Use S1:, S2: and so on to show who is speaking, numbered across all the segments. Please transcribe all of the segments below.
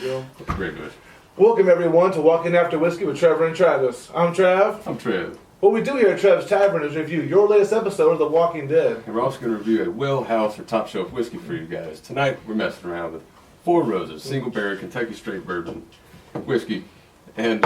S1: go.
S2: Very good.
S1: Welcome, everyone, to Walking After Whiskey with Trevor and Travis. I'm Trav.
S2: I'm Trev.
S1: What we do here at Trev's Tavern is review your latest episode of The Walking Dead.
S2: And we're also going to review a Will House or Top Shelf whiskey for you guys. Tonight, we're messing around with Four Roses, single barrel Kentucky straight bourbon whiskey. And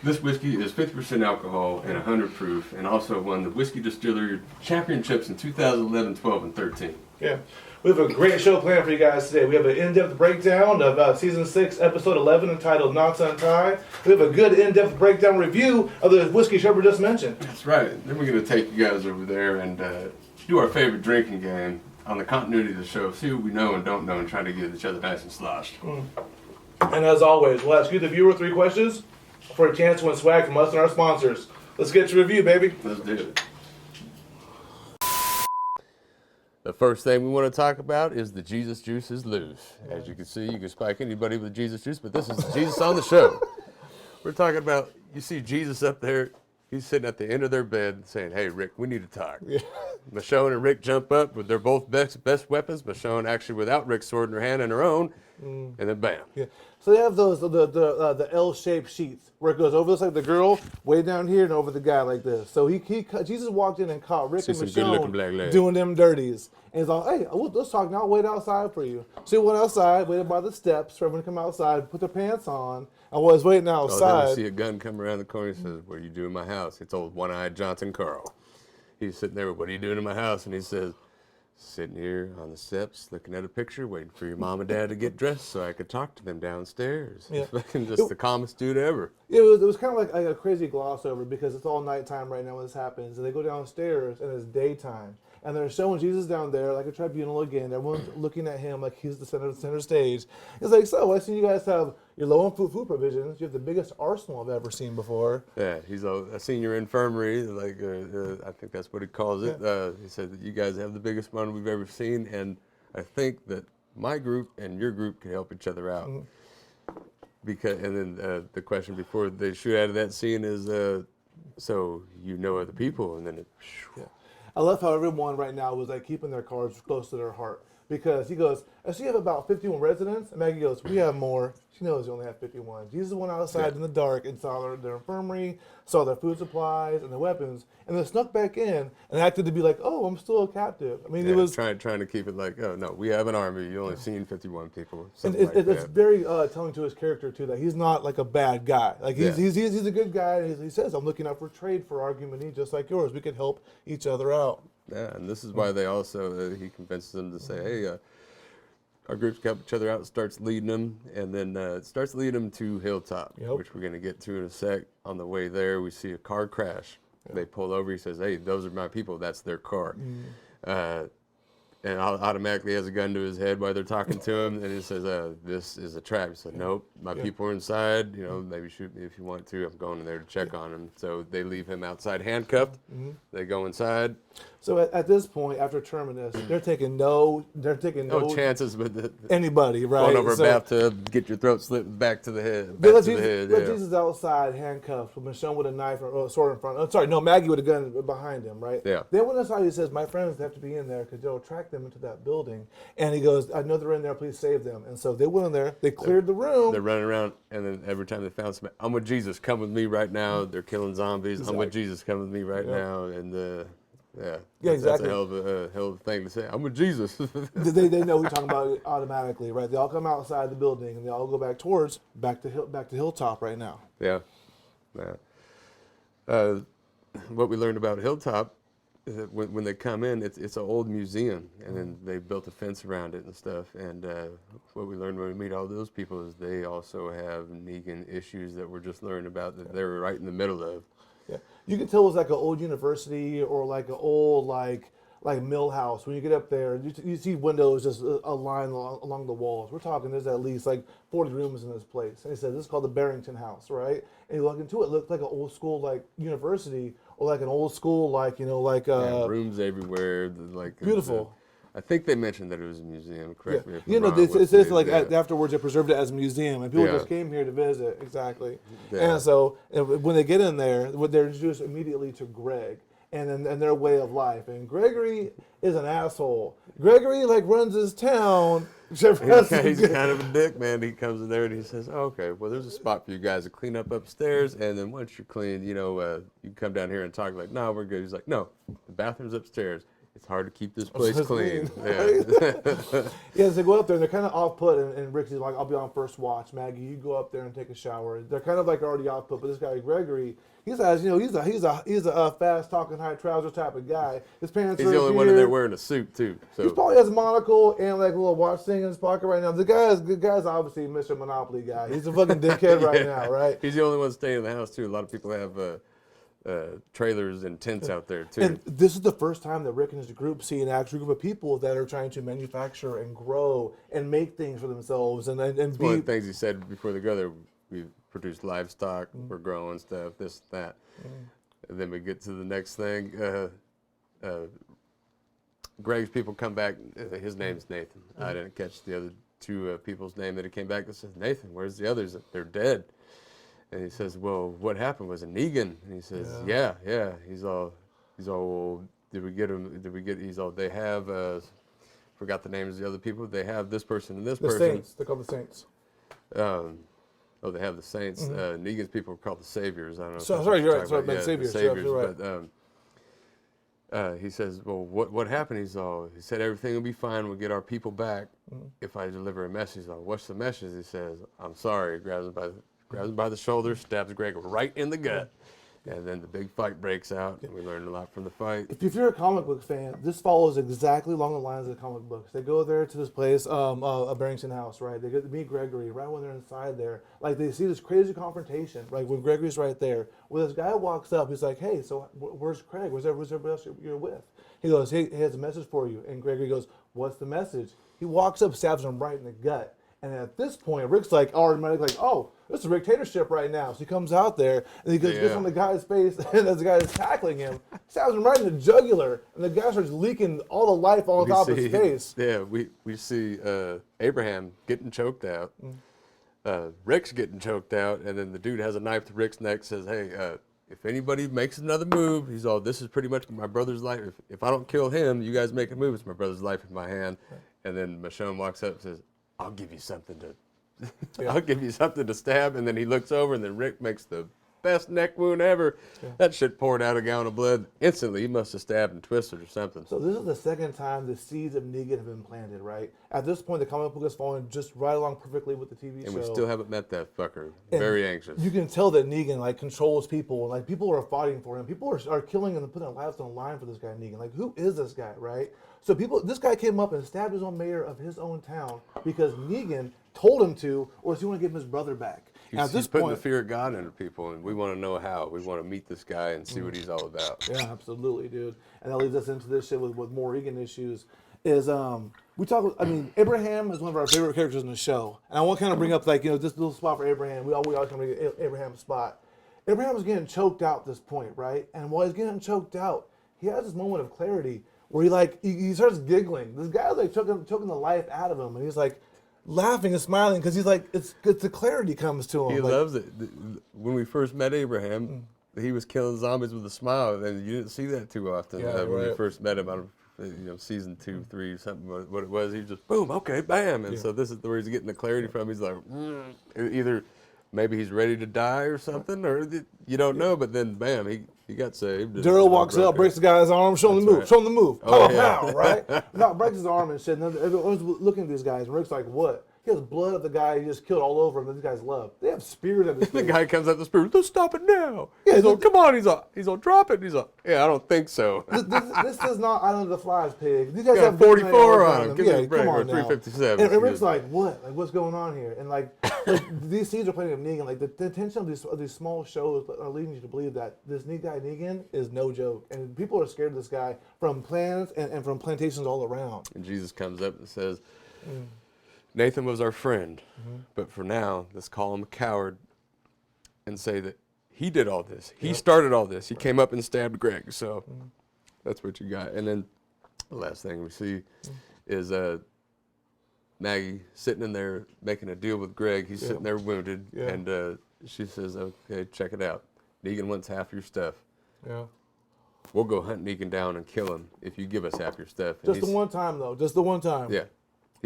S2: this whiskey is 50% alcohol and 100 proof, and also won the Whiskey Distillery Championships in 2011, 12, and 13.
S1: Yeah. We have a great show planned for you guys today. We have an in-depth breakdown of Season 6, Episode 11, entitled Knots Untied. We have a good in-depth breakdown review of the whiskey Trevor just mentioned.
S2: That's right. Then we're going to take you guys over there and do our favorite drinking game on the continuity of the show. See what we know and don't know and try to get each other nice and sloshed.
S1: And as always, we'll ask you, the viewer, 3 questions for a chance to win swag from us and our sponsors. Let's get to review, baby.
S2: Let's do it.
S3: The first thing we want to talk about is the Jesus Juice is loose. As you can see, you can spike anybody with Jesus Juice, but this is Jesus on the show. We're talking about, you see Jesus up there, he's sitting at the end of their bed saying, hey, Rick, we need to talk. Yeah. Michonne and Rick jump up, but they're both best weapons. Michonne actually without Rick's sword in her hand and her own, and then bam.
S1: Yeah. So they have those the L-shaped sheets where it goes over this like the girl way down here and over the guy like this. So Jesus walked in and caught Rick and Michonne doing them dirties. And he's like, hey, let's talk now. I'll wait outside for you. So he went outside, waited by the steps for everyone to come outside, put their pants on, and was waiting outside.
S3: Then we see a gun come around the corner and says, what are you doing in my house? It's old one-eyed Johnson Carl. He's sitting there, what are you doing in my house? And he says, sitting here on the steps, looking at a picture, waiting for your mom and dad to get dressed so I could talk to them downstairs.
S1: Yeah.
S3: Just the calmest dude ever.
S1: It was kind of like a crazy gloss over because it's all nighttime right now when this happens. And they go downstairs and it's daytime. And they're showing Jesus down there like a tribunal again. Everyone's looking at him like he's the center stage. It's like, so I see you guys have your low on food provisions. You have the biggest arsenal I've ever seen before.
S3: Yeah, he's a senior infirmary, like I think that's what he calls it. Yeah. He said that you guys have the biggest one we've ever seen, and I think that my group and your group can help each other out. And then the question before they shoot out of that scene is, so you know other people, and then it.
S1: Yeah. I love how everyone right now was like keeping their cards close to their heart because he goes, I see you have about 51 residents. And Maggie goes, we have more. She knows you only have 51. Jesus went outside in the dark and saw their infirmary, saw their food supplies and their weapons, and then snuck back in and acted to be like, oh, I'm still a captive. I mean, it was
S3: trying to keep it like, oh no, we have an army. You only seen 51 people.
S1: And it's very telling to his character too that he's not like a bad guy. Like he's a good guy. He says, I'm looking out for trade for argument, just like yours. We could help each other out.
S3: Yeah, and this is why they also he convinces them to say, hey. Our groups help each other out, starts leading them, and then it starts leading them to Hilltop, which we're going to get to in a sec. On the way there, we see a car crash. They pull over. He says, hey, those are my people. That's their car. And automatically has a gun to his head while they're talking to him, and he says, this is a trap. He said, nope, my people are inside. You know, maybe shoot me if you want to. I'm going in there to check on him. So they leave him outside handcuffed. They go inside.
S1: So at this point, after Terminus, they're taking no
S3: chances with
S1: anybody, right?
S3: Going over a bathtub, get your throat slit back to the head.
S1: Let Jesus outside, handcuffed, with Michonne with a knife or sword in front. Oh, sorry, no, Maggie with a gun behind him, right?
S3: Yeah.
S1: Then when inside, he says, my friends have to be in there because they'll attract them into that building. And he goes, I know they're in there, please save them. And so they went in there, they cleared the room.
S3: They're running around, and then every time they found somebody, I'm with Jesus, come with me right now. They're killing zombies. Exactly. I'm with Jesus, come with me right now. And exactly. That's a hell of a thing to say. I'm with Jesus.
S1: they know we're talking about it automatically, right? They all come outside the building and they all go back to Hilltop right now.
S3: Yeah. What we learned about Hilltop is that when they come in, it's an old museum, and then they built a fence around it and stuff. And what we learned when we meet all those people is they also have Negan issues that we're just learning about that they're right in the middle of.
S1: Yeah, you can tell it was like an old university or like an old like mill house. When you get up there, you see windows just a line along the walls. We're talking there's at least like 40 rooms in this place. And he said this is called the Barrington House, right? And you walk into it, looked like an old school like university or like an old school
S3: rooms everywhere, like
S1: beautiful.
S3: I think they mentioned that it was a museum. Correct me if I'm wrong.
S1: It says like afterwards they preserved it as a museum, and people just came here to visit. Exactly. Yeah. And so when they get in there, they're introduced immediately to Greg and their way of life. And Gregory is an asshole. Gregory like runs his town
S3: He's kind of a dick, man. He comes in there and he says, oh, okay, well, there's a spot for you guys to clean up upstairs, and then once you're clean, you can come down here and talk. Like, no, we're good. He's like, no, the bathroom's upstairs. It's hard to keep this place clean.
S1: Yeah, so they go up there and they're kind of off-put, and Rick's like, I'll be on first watch. Maggie, you go up there and take a shower. They're kind of like already off-put, but this guy Gregory, he's a fast-talking, high-trouser type of guy. His pants
S3: He's
S1: are
S3: the only one in there wearing a suit too. So
S1: he probably has a monocle and like a little watch thing in his pocket right now. The guy's obviously Mr. Monopoly guy. He's a fucking dickhead right now, right?
S3: He's the only one staying in the house too. A lot of people have trailers and tents out there too.
S1: And this is the first time that Rick and his group see an actual group of people that are trying to manufacture and grow and make things for themselves. And
S3: one of the things he said before they go there, we produce livestock, we're growing stuff, this, that. And then we get to the next thing. Greg's people come back. His name's Nathan. I didn't catch the other two people's name that he came back. That says, Nathan, where's the others? They're dead. And he says, well, what happened? Was it Negan? And he says, yeah. He's all, well, did we get him? He's all, they have, forgot the names of the other people. They have this person and this person.
S1: The Saints. They're called the Saints.
S3: They have the Saints. Negan's people are called the Saviors. I don't know.
S1: Sorry, you're right. Sorry,
S3: the
S1: Saviors.
S3: Saviors.
S1: Right.
S3: But he says, well, what happened? He said, everything will be fine. We'll get our people back if I deliver a message. He's all, what's the message? He says, I'm sorry. Grabs him by the shoulder, stabs Greg right in the gut. And then the big fight breaks out, and we learned a lot from the fight.
S1: If you're a comic book fan, this follows exactly along the lines of the comic books. They go there to this place, a Barrington House, right? They get to meet Gregory right when they're inside there. Like, they see this crazy confrontation, right, when Gregory's right there. When this guy walks up, he's like, hey, so where's Craig? Where's everybody else you're with? He goes, hey, he has a message for you. And Gregory goes, what's the message? He walks up, stabs him right in the gut. And at this point, Rick's like, automatically like, oh, this is a dictatorship right now. So he comes out there, and he gets on the guy's face, and as the guy is tackling him, stabs him right in the jugular, and the guy starts leaking all the life on top of his face.
S3: Yeah, we see Abraham getting choked out. Rick's getting choked out, and then the dude has a knife to Rick's neck, says, hey, if anybody makes another move, he's all, this is pretty much my brother's life. If I don't kill him, you guys make a move, it's my brother's life in my hand. And then Michonne walks up and says, I'll give you something to stab. And then he looks over, and then Rick makes the best neck wound ever. That shit poured out a gallon of blood instantly. He must have stabbed and twisted or something.
S1: So this is the second time the seeds of Negan have been planted, right? At this point, the comic book is falling just right along perfectly with the TV show.
S3: And we still haven't met that fucker. Very anxious.
S1: You can tell that Negan like controls people, and like people are fighting for him. People are killing him and putting their lives on the line for this guy Negan. Like, who is this guy, right? So this guy came up and stabbed his own mayor of his own town because Negan told him to, or does he want to give him his brother back?
S3: He's putting the fear of God into people, and we want to know how. We want to meet this guy and see what he's all about.
S1: Yeah, absolutely, dude. And that leads us into this shit with more Negan issues. Abraham is one of our favorite characters in the show, and I want to kind of bring up this little spot for Abraham. We always come to get Abraham's spot. Abraham was getting choked out at this point, right? And while he's getting choked out, he has this moment of clarity where he starts giggling. This guy's like choking the life out of him, and he's like laughing and smiling because he's like, it's the clarity comes to him.
S3: He loves it. When we first met Abraham, he was killing zombies with a smile, and you didn't see that too often. When we first met him, I don't season 2, 3, something. What it was, he just boom, okay, bam, and so this is where he's getting the clarity from. He's like, either maybe he's ready to die or something, or you don't know. But then, bam, he got saved.
S1: Daryl walks up, breaks the guy's arm, show him the move. Right. Show him the move.
S3: Oh,
S1: pow, right? No, breaks his arm and shit. And everyone's looking at these guys, and Rick's like, what? He has blood of the guy he just killed all over him that these guys love. They have spears at his face.
S3: The guy comes out the spear, let's stop it now. Yeah, he's all, come on, he's all, drop it. He's all, yeah, I don't think so.
S1: This is not Island of the Flies, pig. These guys
S3: got
S1: have
S3: 44 on him.
S1: Give me a break,
S3: come on, or 357.
S1: And Rick's like, what? Like, what's going on here? And like these seeds are playing of Negan. Like the attention of these small shows are leading you to believe that this guy Negan is no joke. And people are scared of this guy from plants and from plantations all around.
S3: And Jesus comes up and says, Nathan was our friend, but for now, let's call him a coward and say that he did all this. He started all this. He came up and stabbed Greg, so that's what you got. And then the last thing we see is Maggie sitting in there making a deal with Greg. He's sitting there wounded, and she says, okay, check it out. Negan wants half your stuff.
S1: Yeah.
S3: We'll go hunt Negan down and kill him if you give us half your stuff. And
S1: just the one time, though. Just the one time.
S3: Yeah.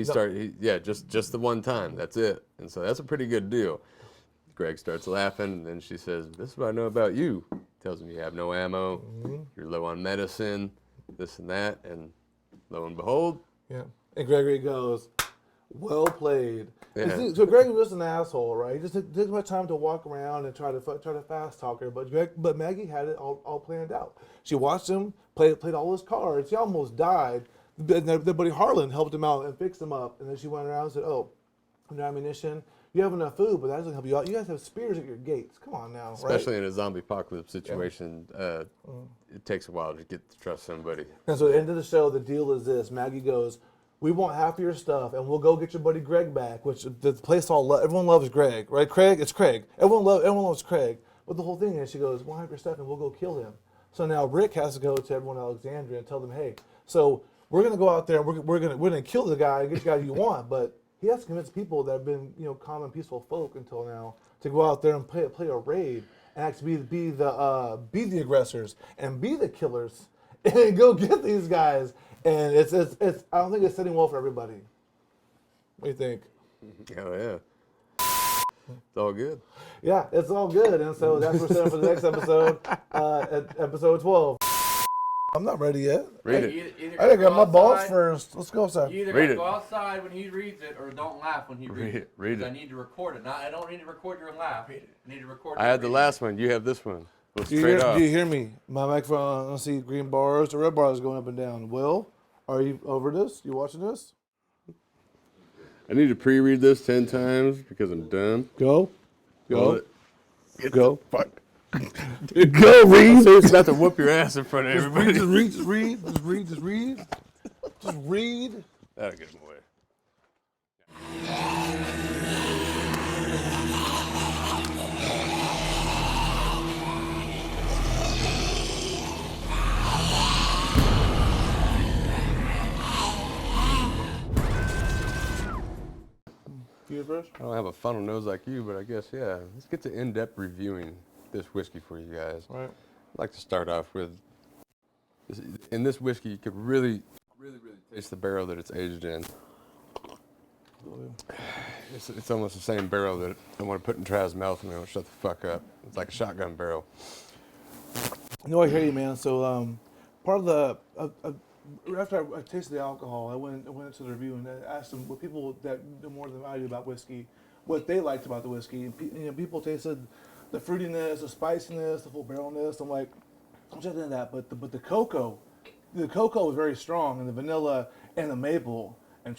S3: Just the one time. That's it. And so that's a pretty good deal. Greg starts laughing, and then she says, "This is what I know about you." Tells him you have no ammo, you're low on medicine, this and that, and lo and behold.
S1: Yeah. And Gregory goes, "Well played."
S3: Yeah.
S1: See, so Gregory was an asshole, right? He just didn't have time to walk around and try to fast talk her. But Maggie had it all planned out. She watched him played all his cards. He almost died. Then buddy Harlan helped him out and fixed him up. And then she went around and said, "Oh, no ammunition. You have enough food, but that doesn't help you out. You guys have spears at your gates. Come on now."
S3: Especially in a zombie apocalypse situation, it takes a while to get to trust somebody.
S1: And so at the end of the show, the deal is this. Maggie goes, "We want half of your stuff, and we'll go get your buddy Greg back," which the place everyone loves Greg, right? Craig, it's Craig. Everyone loves Craig. But the whole thing is, she goes, "We'll have your stuff, and we'll go kill him." So now Rick has to go to everyone in Alexandria and tell them, "Hey, so we're going to go out there, and we're going to kill the guy and get the guy you want, but he has to convince people that have been, common, peaceful folk until now to go out there and play a raid and actually be the aggressors and be the killers and go get these guys." And it's I don't think it's setting well for everybody. What do you think?
S3: Oh yeah, it's all good.
S1: Yeah, it's all good, and so that's what we're setting for the next episode, at episode 12. I'm not ready yet.
S3: Read it.
S1: I gotta get my balls first. Let's go outside.
S4: You either
S3: Read
S4: gotta
S3: it.
S4: go outside when he reads it, or don't laugh when he reads it.
S3: Read it.
S4: I need to record it. I don't need to record your laugh. I need to record.
S3: I had the last one. You have this one. Go
S1: Do
S3: straight off.
S1: you hear me? My microphone, I see green bars. The red bar is going up and down. Will, are you over this? You watching this?
S3: I need to pre-read this 10 times because I'm done.
S1: Go.
S3: Hold it.
S1: Go.
S3: Fuck.
S1: Go, read.
S3: So it's about to whoop your ass in front of everybody.
S1: Just read. Just read.
S3: That'll get him away.
S1: You first?
S3: I don't have a funnel nose like you, but I guess, yeah. Let's get to in-depth reviewing this whiskey for you guys.
S1: Right.
S3: I'd like to start off with, in this whiskey, you could really taste the barrel that it's aged in. It's almost the same barrel that I want to put in Trav's mouth and I won't shut the fuck up. It's like a shotgun barrel.
S1: No, I hear you, man. So, part of the after I tasted the alcohol, I went into the review and I asked them what people that know more than I do about whiskey, what they liked about the whiskey. And people tasted the fruitiness, the spiciness, the full barrelness. I'm like, I'm just into that. But the cocoa was very strong, and the vanilla and the maple and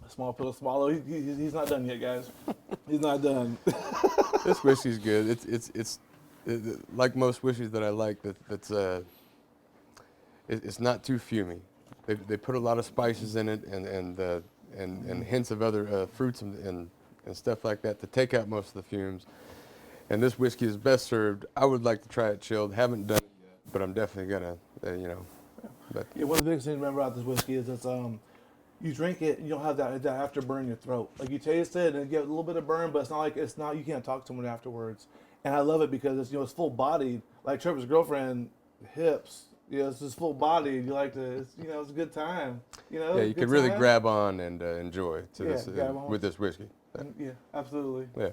S1: small pill to swallow. He's not done yet, guys. He's not done.
S3: This whiskey's good. It's like most whiskeys that I like. It's not too fumy. They put a lot of spices in it and hints of other fruits and stuff like that to take out most of the fumes. And this whiskey is best served. I would like to try it chilled. Haven't done it yet, but I'm definitely gonna. But
S1: Yeah, one of the biggest things to remember about this whiskey is it's you drink it, you don't have that afterburn in your throat. Like you taste it and you get a little bit of burn, but it's not you can't talk to someone afterwards. And I love it because it's full bodied. Like Trevor's girlfriend, hips. It's just full bodied. You like to, it's a good time.
S3: yeah, you can really grab on and enjoy this
S1: grab on.
S3: with this whiskey.
S1: Yeah, absolutely.
S3: Yeah.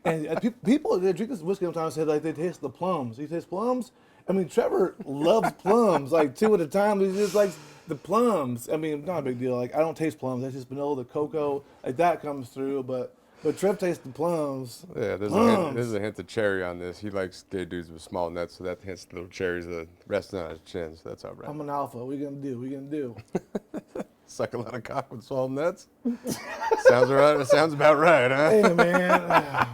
S1: And people that drink this whiskey sometimes say like they taste the plums. You taste plums? I mean, Trevor loves plums, like 2 at a time. He just likes the plums. I mean, not a big deal. Like I don't taste plums. I taste vanilla, the cocoa, like that comes through. But Trev tastes the plums.
S3: Yeah, there's a hint of cherry on this. He likes gay dudes with small nuts, so that hints little cherries resting on his chin, so that's all right.
S1: I'm an alpha. What are you gonna do?
S3: Suck a lot of cock with small nuts? Sounds right. It sounds about right, huh?
S1: Hey, man.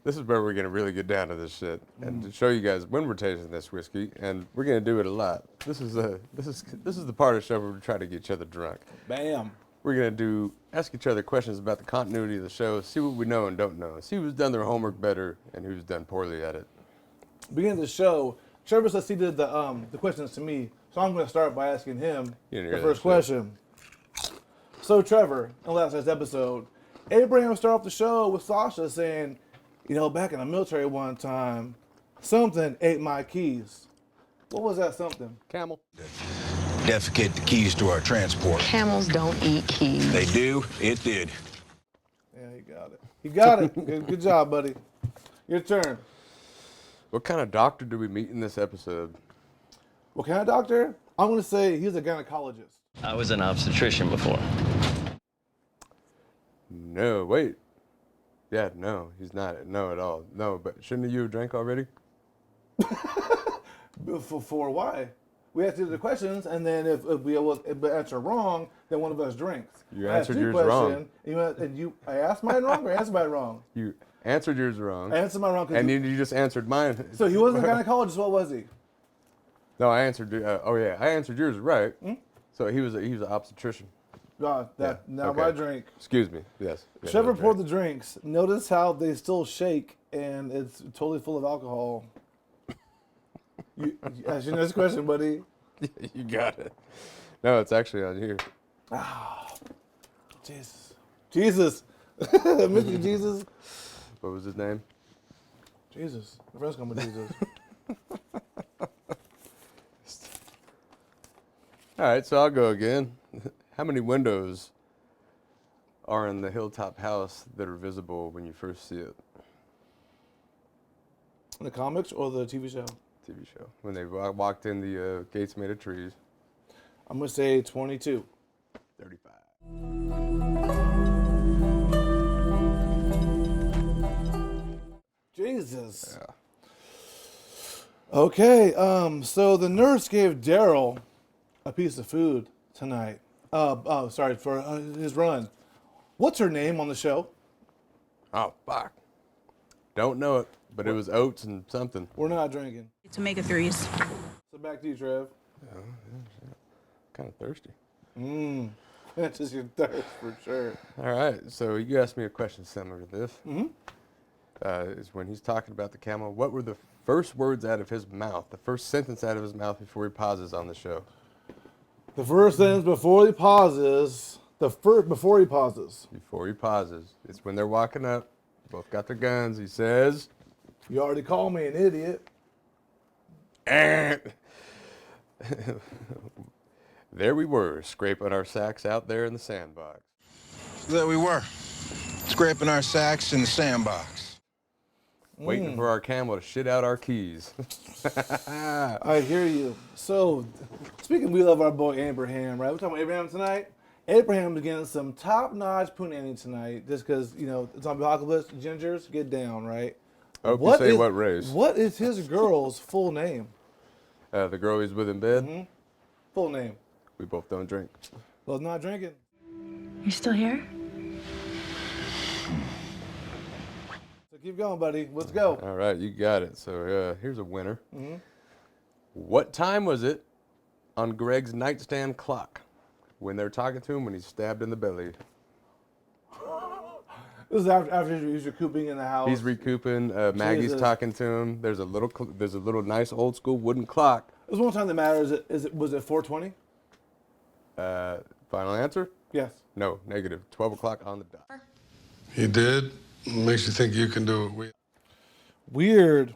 S3: This is where we're gonna really get down to this shit and to show you guys when we're tasting this whiskey, and we're gonna do it a lot. This is the part of the show where we try to get each other drunk.
S1: Bam.
S3: We're gonna ask each other questions about the continuity of the show, see what we know and don't know, see who's done their homework better and who's done poorly at it.
S1: Beginning of the show, Trevor succeeded the questions to me, so I'm going to start by asking him the first question. So Trevor, in last night's episode, Abraham started off the show with Sasha saying, you know, back in the military one time, something ate my keys. What was that something?
S3: Camel.
S5: Defecate the keys to our transport.
S6: Camels don't eat keys.
S5: They do. It did.
S1: Yeah, he got it. He got it. Good job, buddy. Your turn.
S3: What kind of doctor do we meet in this episode?
S1: What kind of doctor? I'm going to say he's a gynecologist.
S7: I was an obstetrician before.
S3: No, wait. Yeah, no, he's not. No, at all. No, but shouldn't you have drank already?
S1: For why? We have to do the questions, and then if we answer wrong, then one of us drinks.
S3: You
S1: I asked
S3: answered
S1: you
S3: yours
S1: a
S3: wrong.
S1: question, I asked mine wrong or answered mine wrong?
S3: You answered yours wrong.
S1: I answered mine wrong.
S3: And you just answered mine.
S1: So he wasn't a gynecologist. What was he?
S3: No, I answered. I answered yours right. So he was an obstetrician.
S1: God,
S3: Yeah,
S1: now
S3: okay.
S1: my drink.
S3: Excuse me. Yes. Yeah,
S1: Trevor
S3: no
S1: poured
S3: drink.
S1: the drinks. Notice how they still shake, and it's totally full of alcohol. Ask your next question, buddy.
S3: You got it. No, it's actually on here.
S1: Jesus. Mr. Jesus.
S3: What was his name?
S1: Jesus. My friend's coming with Jesus.
S3: All right, so I'll go again. How many windows are in the hilltop house that are visible when you first see it?
S1: The comics or the TV show?
S3: TV show. When they walked in, the gates made of trees.
S1: I'm going to say 22.
S3: 35.
S1: Jesus.
S3: Yeah.
S1: Okay, so the nurse gave Daryl a piece of food tonight. For his run. What's her name on the show?
S3: Oh, fuck. Don't know it, but it was oats and something.
S1: We're not drinking.
S8: It's omega-3s.
S1: So back to you, Trev.
S3: Kind of thirsty.
S1: That's just your thirst for sure.
S3: All right, so you asked me a question similar to this. Is when he's talking about the camel, what were the first words out of his mouth, the first sentence out of his mouth before he pauses on the show?
S1: The first sentence before he pauses. Before he pauses.
S3: Before he pauses. It's when they're walking up, both got their guns. He says,
S1: You already called me an idiot.
S3: "Eh." There we were, scraping our sacks out there in the sandbox.
S5: There we were, scraping our sacks in the sandbox.
S3: Waiting for our camel to shit out our keys.
S1: I hear you. So, speaking, we love our boy Abraham, right? We're talking about Abraham tonight. Abraham's getting some top-notch punani tonight, just because, you know, it's on apocalypse. Gingers, get down, right?
S3: I hope you say what race.
S1: What is his girl's full name?
S3: The girl he's with in bed,
S1: Full name.
S3: we both don't drink.
S1: Well, not drinking.
S8: You're still here?
S1: So keep going, buddy. Let's go.
S3: All right, you got it. So here's a winner. What time was it on Greg's nightstand clock when they're talking to him when he's stabbed in the belly?
S1: This is after he's recouping in the house.
S3: He's recouping. Maggie's
S1: Jesus.
S3: talking to him. There's a little nice old school wooden clock.
S1: There's one time that matters. Was it 4:20?
S3: Final answer?
S1: Yes.
S3: No, negative. 12 o'clock on the dot.
S9: He did? Makes you think you can do it.
S1: Weird.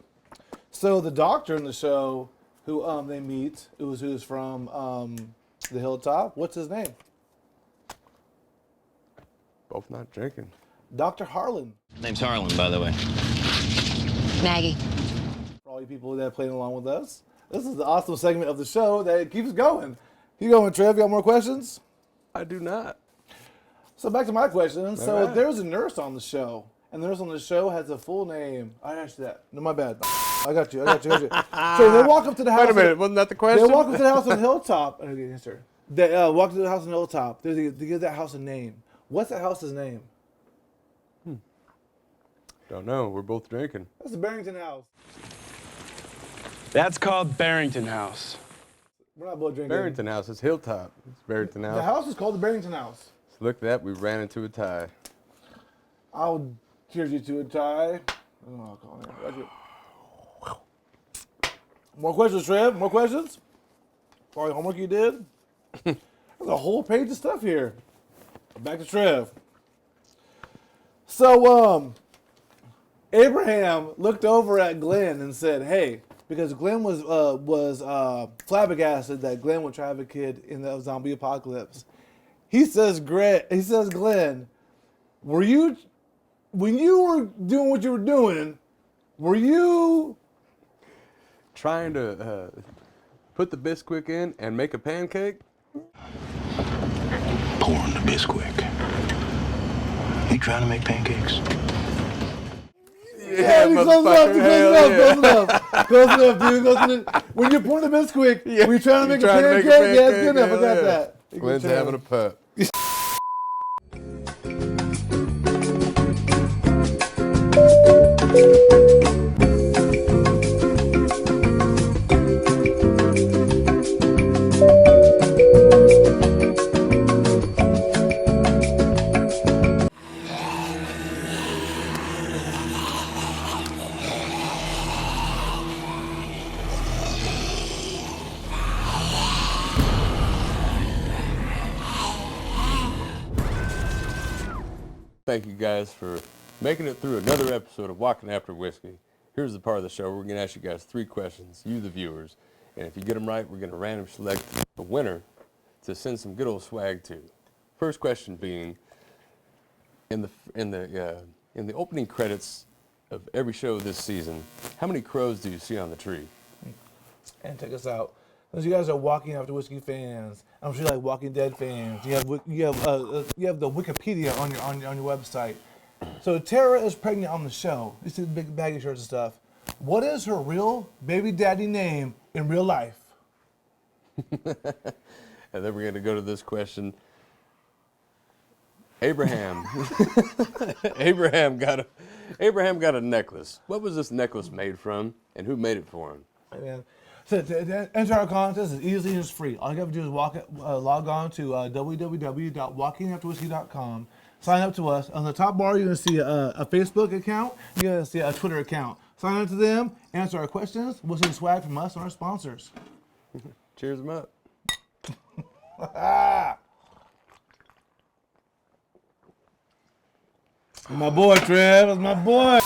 S1: So the doctor in the show, who they meet, who's from the Hilltop. What's his name?
S3: Both not drinking.
S1: Dr. Harlan.
S7: Name's Harlan, by the way.
S6: Maggie.
S1: For all you people that are playing along with us, this is the awesome segment of the show that keeps going. You going, Trev? You got more questions?
S3: I do not.
S1: So back to my question. So
S3: All right.
S1: there's a nurse on the show, and the nurse on the show has a full name. I asked you that. No, my bad. I got you. So they walk up to the house.
S3: Wait a minute, wasn't that the question?
S1: They walk up to the house on Hilltop. Answer. They walk to the house on Hilltop. They give that house a name. What's that house's name?
S3: Don't know. We're both drinking.
S1: That's the Barrington House.
S10: That's called Barrington House.
S1: We're not both drinking.
S3: Barrington House. It's Hilltop. It's Barrington House.
S1: The house is called the Barrington House.
S3: So look at that. We ran into a tie.
S1: I'll cheers you to a tie. Oh, got you. More questions, Trev? More questions? For all the homework you did? There's a whole page of stuff here. Back to Trev. So, Abraham looked over at Glenn and said, "Hey," because Glenn was flabbergasted that Glenn would try to have a kid in the zombie apocalypse. He says, Glenn, were you, when you were doing what you were doing, were you
S3: Trying to put the Bisquick in and make a pancake?
S5: Pouring the Bisquick. You trying to make pancakes?
S3: Yeah,
S1: close enough, dude. When you're pouring the Bisquick, were you trying to make a pancake? Yeah, it's good enough. I got that.
S3: Glenn's having a pup. Thank you guys for making it through another episode of Walking After Whiskey. Here's the part of the show where we're going to ask you guys 3 questions, you the viewers, and if you get them right, we're going to randomly select a winner to send some good old swag to. First question being, in the opening credits of every show this season, how many crows do you see on the tree?
S1: And check us out. As you guys are Walking After Whiskey fans, I'm sure you like Walking Dead fans. You have the Wikipedia on your website. So Tara is pregnant on the show. You see the big baggy shirts and stuff. What is her real baby daddy name in real life?
S3: And then we're going to go to this question. Abraham. Abraham got a necklace. What was this necklace made from, and who made it for him?
S1: Man. So to enter our contest is easy and it's free. All you have to do is log on to www.walkingafterwhiskey.com. Sign up to us. On the top bar, you're going to see a Facebook account. You're going to see a Twitter account. Sign up to them, answer our questions. We'll see swag from us and our sponsors.
S3: Cheers them up.
S1: My boy, Trev. That's my boy.